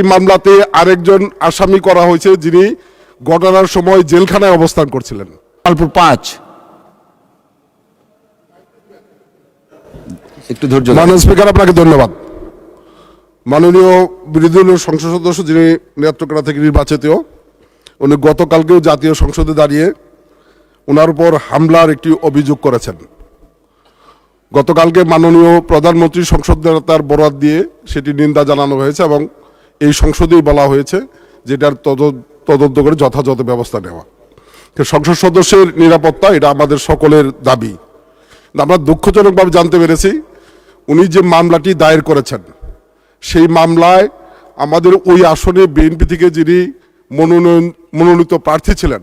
এই মামলাতে আরেকজন আসামি করা হয়েছে যিনি ঘটনার সময় জেলখানায় অবস্থান করছিলেন। জামালপুর 5 একটু ধৈর্য ধরুন। মাননীয় স্পিকার, আপনাকে ধন্যবাদ। মাননীয় বিরোধী দলীয় সংসদ সদস্য যিনি নেত্রকোনা থেকে নির্বাচিত, উনি গতকালকেও জাতীয় সংসদে দাঁড়িয়ে ওনার উপর হামলার একটি অভিযোগ করেছেন। গতকালকে মাননীয় প্রধানমন্ত্রী সংসদ নেতার বরাত দিয়ে সেটি নিন্দা জানানো হয়েছে এবং এই সংসদেই বলা হয়েছে যেটার তদন্ত করে যথাযথ ব্যবস্থা নেওয়া। সংসদ সদস্যের নিরাপত্তা এটা আমাদের সকলের দাবি। আমরা দুঃখজনকভাবে জানতে পেরেছি উনি যে মামলাটি দায়ের করেছেন সেই মামলায় আমাদের ওই আসনে বিএনপি থেকে যিনি মনোনীত প্রার্থী ছিলেন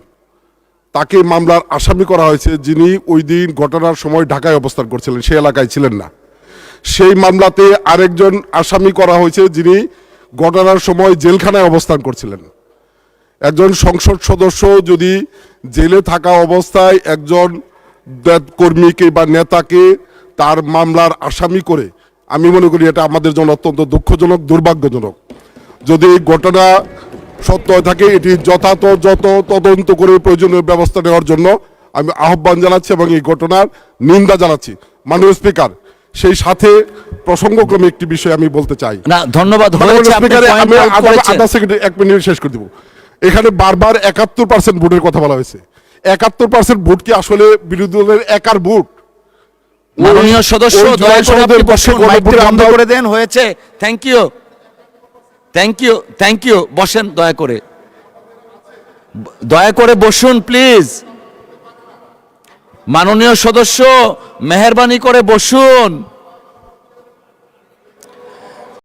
তাকে মামলার আসামি করা হয়েছে, যিনি ওই দিন ঘটনার সময় ঢাকায় অবস্থান করছিলেন, সেই এলাকায় ছিলেন না। সেই মামলাতে আরেকজন আসামি করা হয়েছে যিনি ঘটনার সময় জেলখানায় অবস্থান করছিলেন। একজন সংসদ সদস্য যদি জেলে থাকা অবস্থায় একজন কর্মীকে বা নেতাকে তার মামলার আসামি করে, আমি মনে করি এটা আমাদের জন্য অত্যন্ত দুঃখজনক, দুর্ভাগ্যজনক। যদি এই ঘটনা সত্য হয়ে থাকে এটি যথাযথ তদন্ত করে প্রয়োজনীয় ব্যবস্থা নেওয়ার জন্য আমি আহ্বান জানাচ্ছি এবং এই ঘটনার নিন্দা জানাচ্ছি। মাননীয় স্পিকার, সেই সাথে প্রসঙ্গক্রমে একটি বিষয় আমি বলতে চাই। না, ধন্যবাদ। এক মিনিট শেষ করে দেব। এখানে বারবার 71% ভোটের কথা বলা হয়েছে। 71% ভোট কি আসলে বিরোধী দলের একার ভোট? মাননীয় সদস্য দয়া করে আপনি বসুন, মাইকটি বন্ধ করে দেন। হয়েছে, থ্যাংক ইউ থ্যাংক ইউ। বসেন, দয়া করে বসুন প্লিজ। মাননীয় সদস্য মেহেরবানি করে বসুন।